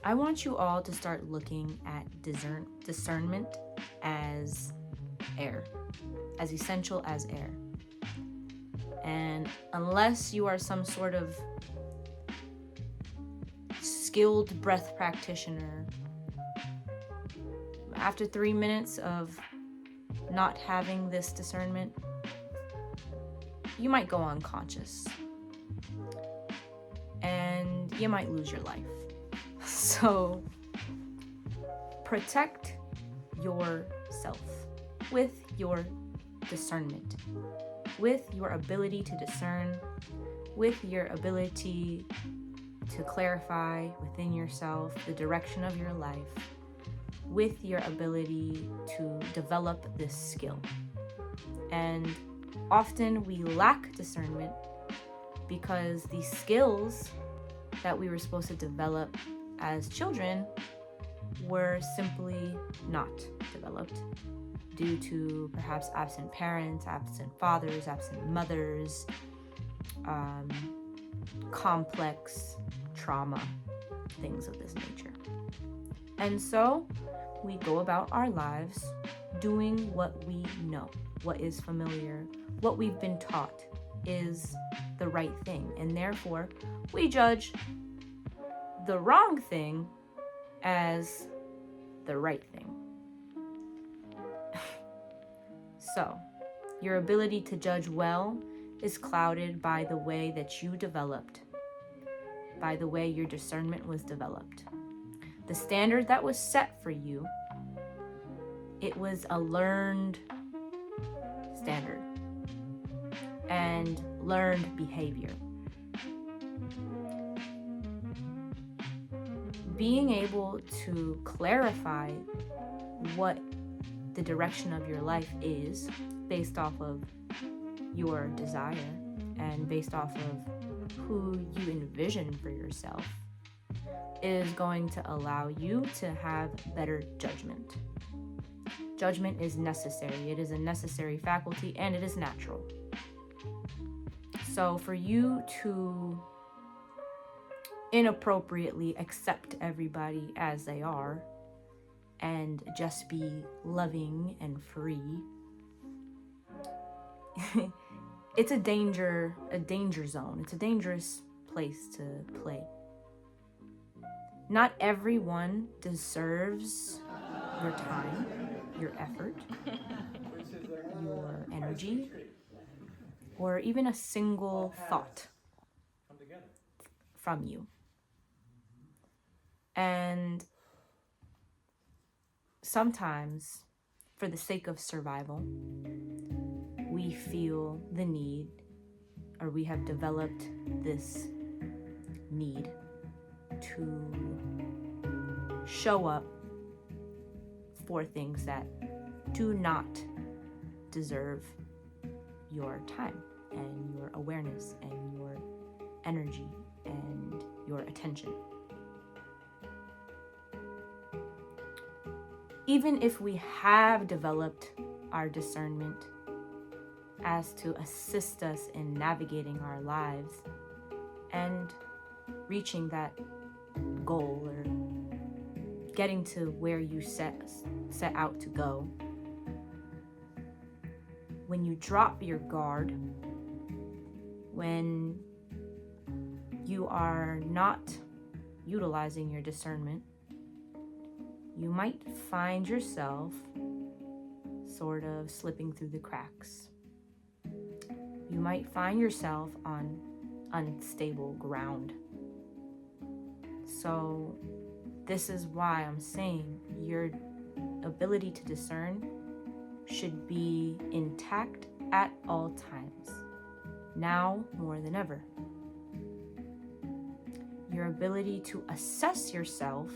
I want you all to start looking at discernment as air, as essential as air. And unless you are some sort of skilled breath practitioner, after 3 minutes of not having this discernment, you might go unconscious and you might lose your life. So protect yourself with your discernment, with your ability to discern, with your ability to clarify within yourself the direction of your life, with your ability to develop this skill. And often we lack discernment because these skills that we were supposed to develop as children were simply not developed due to perhaps absent parents, absent fathers, absent mothers, complex trauma, things of this nature. And so we go about our lives doing what we know, what is familiar, what we've been taught is the right thing. And therefore, we judge the wrong thing as the right thing. So, your ability to judge well is clouded by the way that you developed, by the way your discernment was developed. The standard that was set for you, it was a learned standard and learned behavior. Being able to clarify what the direction of your life is based off of your desire and based off of who you envision for yourself is going to allow you to have better judgment. Judgment is necessary. It is a necessary faculty and it is natural. So for you to inappropriately accept everybody as they are and just be loving and free, it's a danger zone. It's a dangerous place to play. Not everyone deserves your time, your effort, your energy, or even a single thought from you. And sometimes, for the sake of survival, we feel the need, or we have developed this need to show up for things that do not deserve your time and your awareness and your energy and your attention. Even if we have developed our discernment as to assist us in navigating our lives and reaching that goal or getting to where you set out to go, when you drop your guard, when you are not utilizing your discernment, you might find yourself sort of slipping through the cracks. You might find yourself on unstable ground. So this is why I'm saying your ability to discern should be intact at all times, now more than ever. Your ability to assess yourself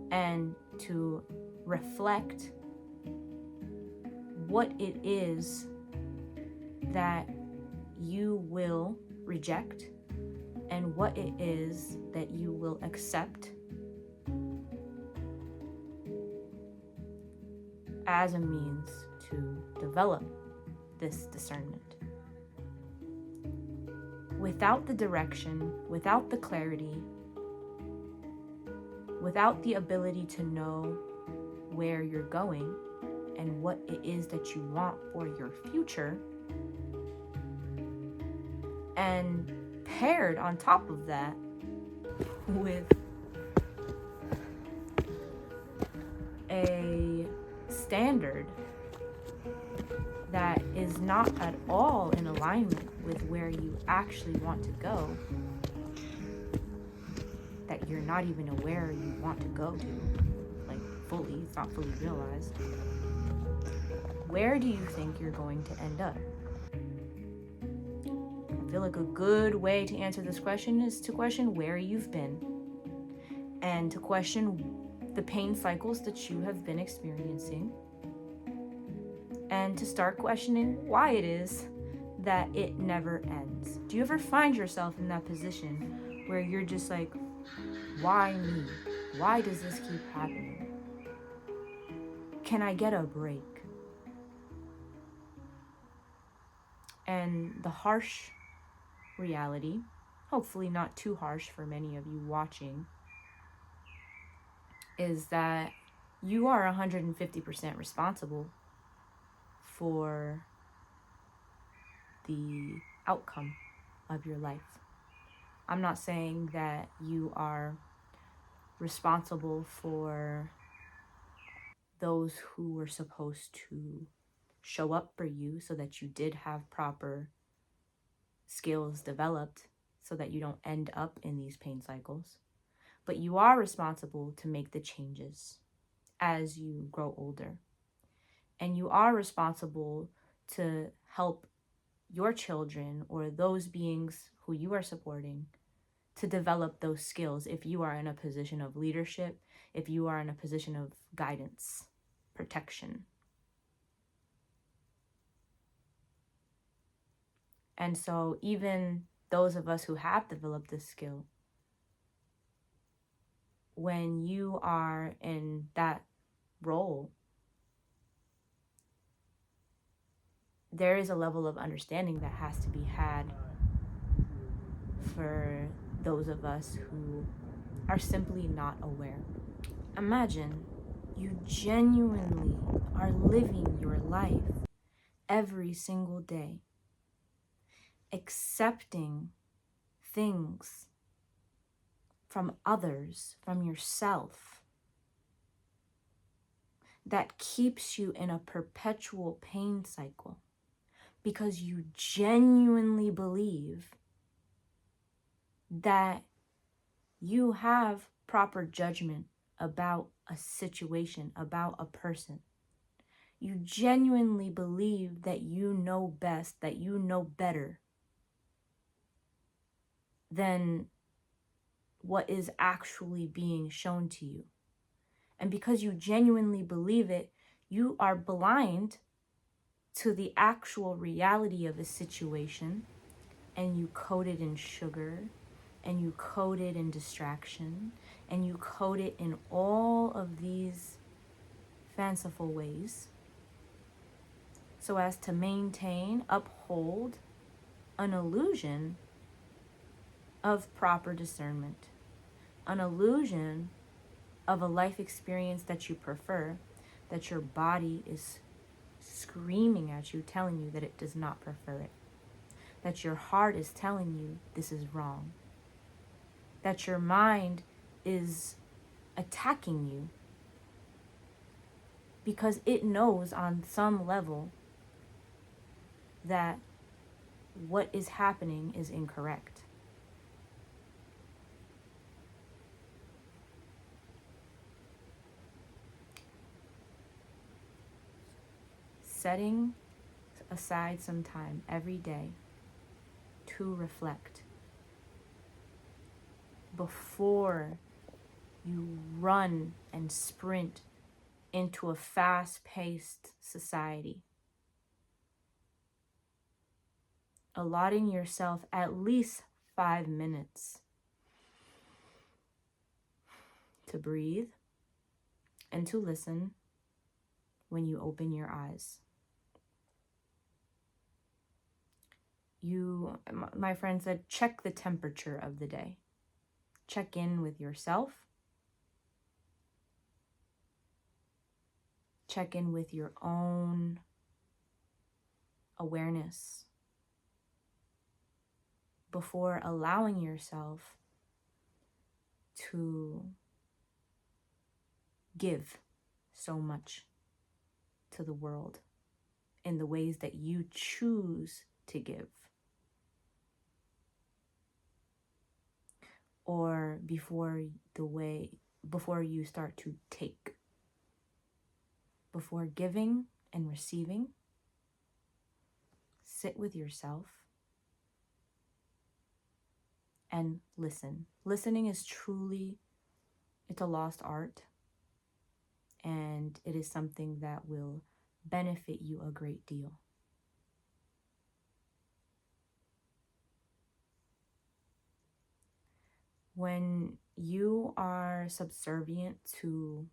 and to reflect what it is that you will reject and what it is that you will accept as a means to develop this discernment. Without the direction, without the clarity, without the ability to know where you're going and what it is that you want for your future, and paired on top of that with a standard that is not at all in alignment with where you actually want to go, that you're not even aware you want to go to, like fully, it's not fully realized, where do you think you're going to end up? I feel like a good way to answer this question is to question where you've been and to question the pain cycles that you have been experiencing, and to start questioning why it is that it never ends. Do you ever find yourself in that position where you're just like, why me? Why does this keep happening? Can I get a break? And the harsh reality, hopefully not too harsh for many of you watching, is that you are 150% responsible for the outcome of your life. I'm not saying that you are responsible for those who were supposed to show up for you so that you did have proper skills developed so that you don't end up in these pain cycles. But you are responsible to make the changes as you grow older. And you are responsible to help your children or those beings who you are supporting to develop those skills if you are in a position of leadership, if you are in a position of guidance, protection. And so even those of us who have developed this skill, when you are in that role, there is a level of understanding that has to be had for those of us who are simply not aware. Imagine you genuinely are living your life every single day, accepting things from others, from yourself, that keeps you in a perpetual pain cycle because you genuinely believe that you have proper judgment about a situation, about a person. You genuinely believe that you know best, that you know better than what is actually being shown to you. And because you genuinely believe it, you are blind to the actual reality of a situation, and you coat it in sugar, and you coat it in distraction, and you coat it in all of these fanciful ways so as to maintain, uphold an illusion of proper discernment, an illusion of a life experience that you prefer, that your body is screaming at you, telling you that it does not prefer it, that your heart is telling you this is wrong, that your mind is attacking you because it knows on some level that what is happening is incorrect. Setting aside some time every day to reflect before you run and sprint into a fast-paced society. Allotting yourself at least 5 minutes to breathe and to listen when you open your eyes. My friend said, check the temperature of the day. Check in with yourself check in with your own awareness before allowing yourself to give so much to the world in the ways that you choose to give. Or before you start to take. Before giving and receiving, sit with yourself and listen. Listening is truly, it's a lost art, and it is something that will benefit you a great deal. When you are subservient to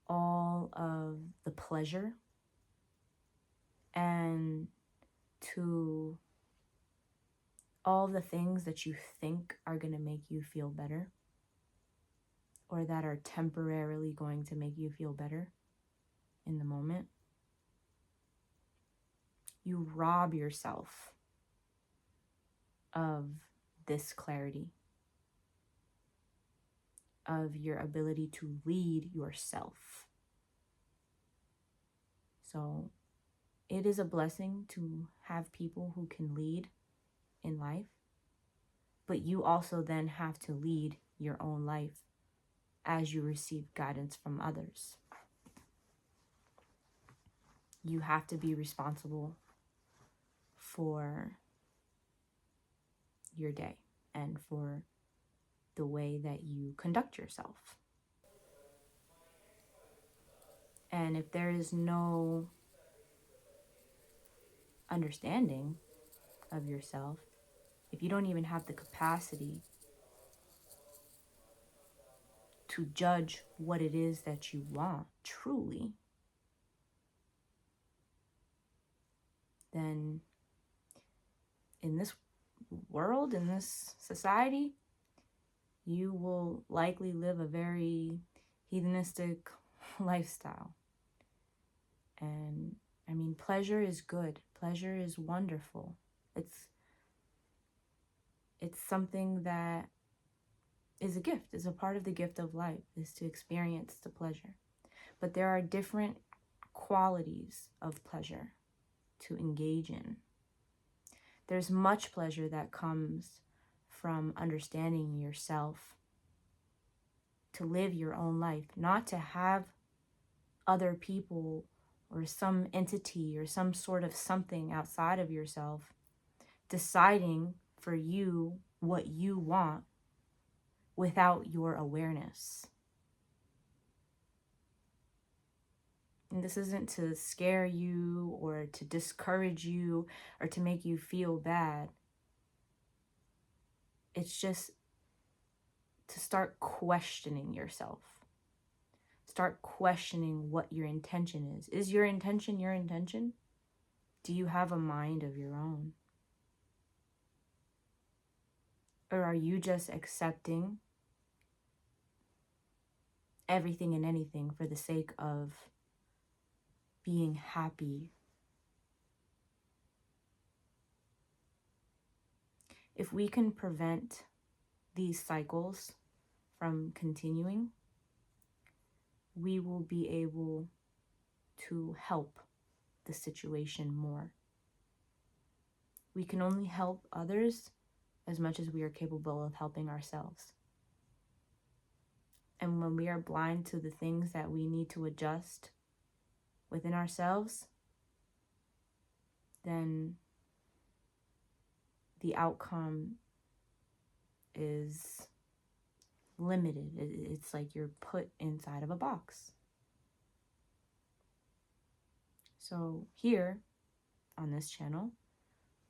all of the pleasure and to all the things that you think are going to make you feel better, or that are temporarily going to make you feel better in the moment, you rob yourself of this clarity, of your ability to lead yourself. So it is a blessing to have people who can lead in life, but you also then have to lead your own life as you receive guidance from others. You have to be responsible for your day and for the way that you conduct yourself. And if there is no understanding of yourself, if you don't even have the capacity to judge what it is that you want truly, then in this world, in this society, you will likely live a very hedonistic lifestyle. And I mean, pleasure is good. Pleasure is wonderful. It's something that is a gift, is a part of the gift of life, is to experience the pleasure. But there are different qualities of pleasure to engage in. There's much pleasure that comes from understanding yourself, to live your own life, not to have other people or some entity or some sort of something outside of yourself deciding for you what you want without your awareness. And this isn't to scare you or to discourage you or to make you feel bad. It's just to start questioning yourself. Start questioning what your intention is. Is your intention your intention? Do you have a mind of your own? Or are you just accepting everything and anything for the sake of being happy? If we can prevent these cycles from continuing, we will be able to help the situation more. We can only help others as much as we are capable of helping ourselves. And when we are blind to the things that we need to adjust within ourselves, then the outcome is limited. It's like you're put inside of a box. So here on this channel,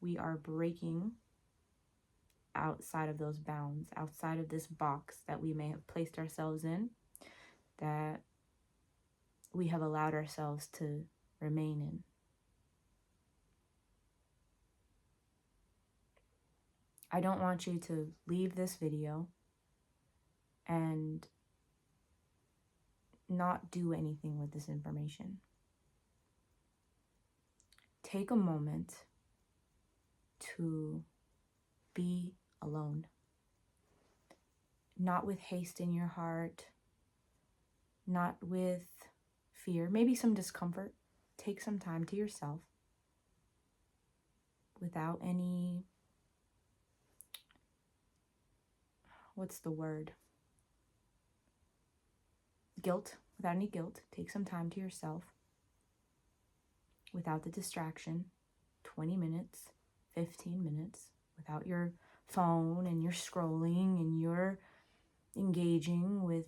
we are breaking outside of those bounds, outside of this box that we may have placed ourselves in, that we have allowed ourselves to remain in. I don't want you to leave this video and not do anything with this information. Take a moment to be alone. Not with haste in your heart, not with fear, maybe some discomfort. Take some time to yourself without any, what's the word? Guilt, without any guilt. Take some time to yourself without the distraction. 20 minutes, 15 minutes, without your phone and your scrolling and your engaging with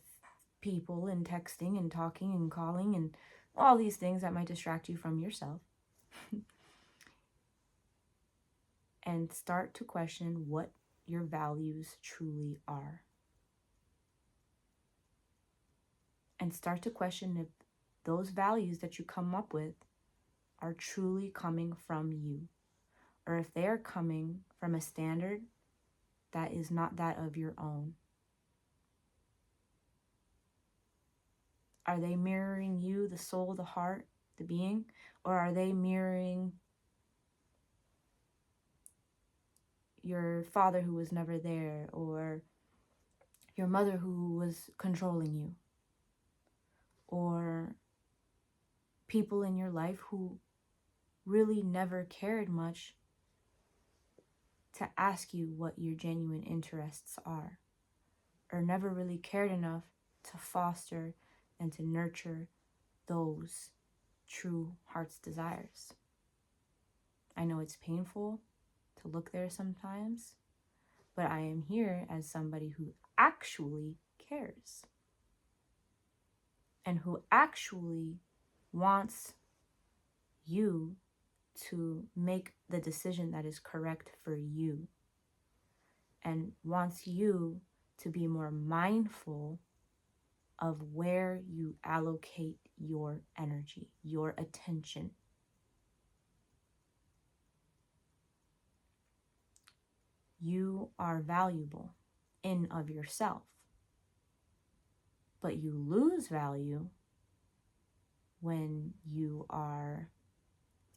people and texting and talking and calling and all these things that might distract you from yourself. And start to question what your values truly are. And start to question if those values that you come up with are truly coming from you, or if they are coming from a standard that is not that of your own. Are they mirroring you, the soul, the heart, the being, or are they mirroring your father who was never there, or your mother who was controlling you, or people in your life who really never cared much to ask you what your genuine interests are, or never really cared enough to foster and to nurture those true heart's desires. I know it's painful to look there sometimes, but I am here as somebody who actually cares and who actually wants you to make the decision that is correct for you, and wants you to be more mindful of where you allocate your energy, your attention. You are valuable in of yourself, but you lose value when you are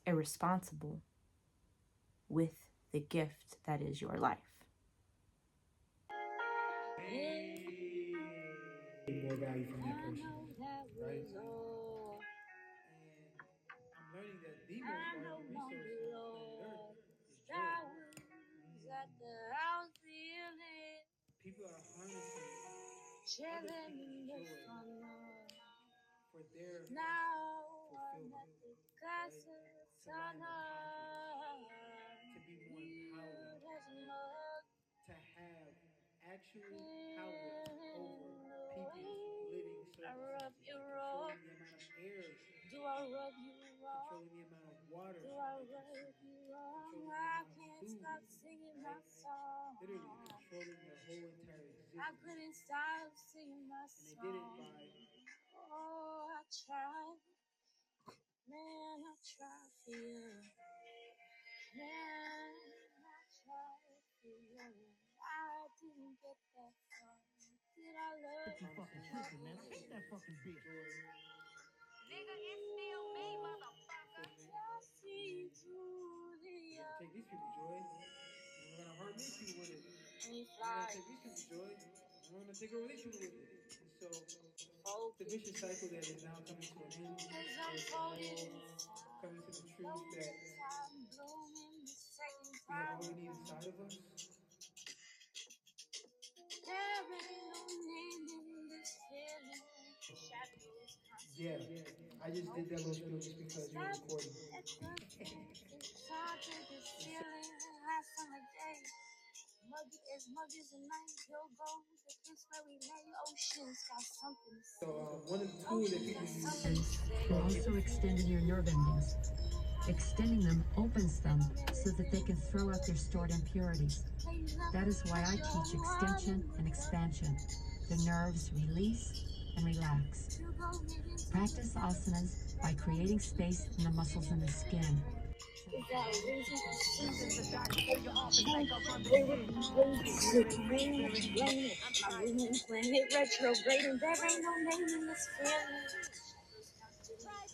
irresponsible with the gift that is your life. More value from that person, right? And I'm learning that the most valuable resource on planet Earth is joy. People are harnessing other people's joy for their fulfillment, right? To line their pockets, to be more empowered, to have actual power over people's living circumstances, like controlling the amount of air, controlling the amount of water they consume, controlling the amount of food, right? Literally controlling their whole entire existence. And they did it by Fucking tripping, man. I hate that fucking bitch. joy, Nigga, it's still me, motherfucker. fulfillment, and we're gonna take these people's joy, and we're gonna harm these people with it. And we're gonna take these people's joy, and we're gonna take over these people with it. And so it's a vicious cycle that is now coming to an end, where we're all coming to the truth that we have all we need inside of us. Yeah, I just did that little spiel just because you're recording. So one of the tools that people use And also extending your nerve endings. Extending them opens them so that they can throw out their stored impurities. That is why I teach extension and expansion. The nerves release and relax. Practice asanas by creating space in the muscles in the skin. Planet retrograding, there ain't no name in this feeling.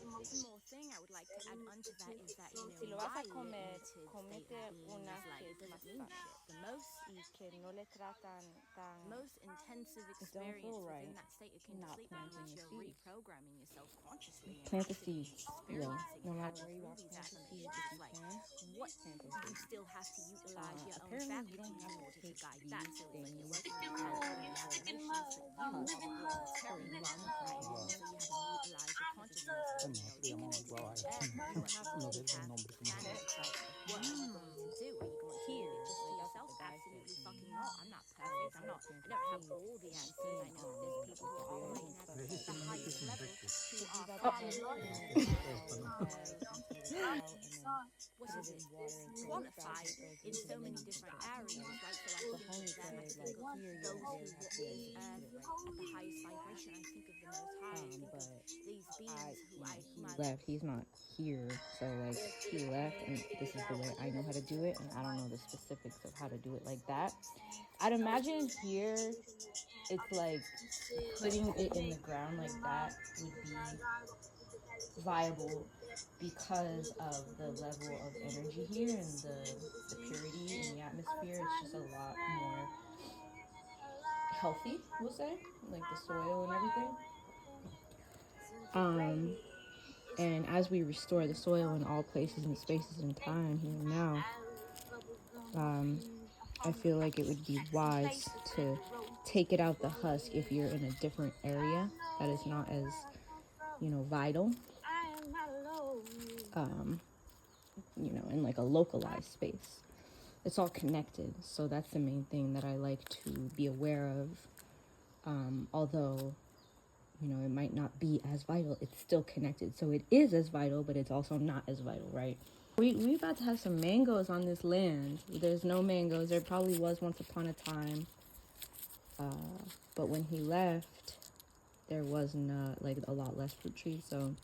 One more thing I would like to add onto that is that, Si lo vas my a comer, limited state comete of being una is like, que it es doesn't más mean sana shit. The most y que no le tratan tan. intensive It don't experience feel within right that state akin to not sleep, in planting which the you're seeds. reprogramming yourself consciously and Plant the actively seeds, yo. experiencing No and matter having where you through are, these plant the seeds affirmations. if It's you like, can. what Plant those you seeds. still have to utilize your own Apparently, you don't faculties have in to order to take guide that. these So it's like you're things working with out of programming the affirmations for you, husk but voluntarily or rather, the right? almond. So you have to utilize your consciousness to, integrate it in there, but You don't have to you take have to plan it. It's like, what are you going to do? Are you going to leave it just to Like, that's yourself? what the guy said Absolutely to me. fucking not. I'm not perfect. I don't have all the answers. I know that there's people who are operating at the highest level who are far more what is it, qualified in so many different areas, right? So I think of them, I think of those who walk this earth at the highest vibration. I think of the Most High. I think of these beings who I left. He's not here, so like he left, and this is the way I know how to do it, and I don't know the specifics of how to do it like that. I'd imagine here it's like putting it in the ground like that would be viable because of the level of energy here and the purity in the atmosphere. It's just a lot more healthy, we'll say, like the soil and everything. And as we restore the soil in all places and spaces and time here and now, I feel like it would be wise to take it out the husk if you're in a different area that is not as, vital, in like a localized space. It's all connected, so that's the main thing that I like to be aware of. Although, it might not be as vital, it's still connected. So it is as vital, but it's also not as vital, right? We about to have some mangoes on this land. There's no mangoes. There probably was once upon a time. But when he left, there was not, like, a lot less fruit trees. So,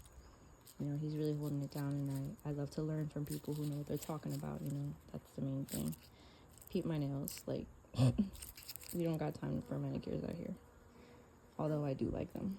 he's really holding it down. And I love to learn from people who know what they're talking about, That's the main thing. Peep my nails. Like, we don't got time for manicures out here. Although I do like them.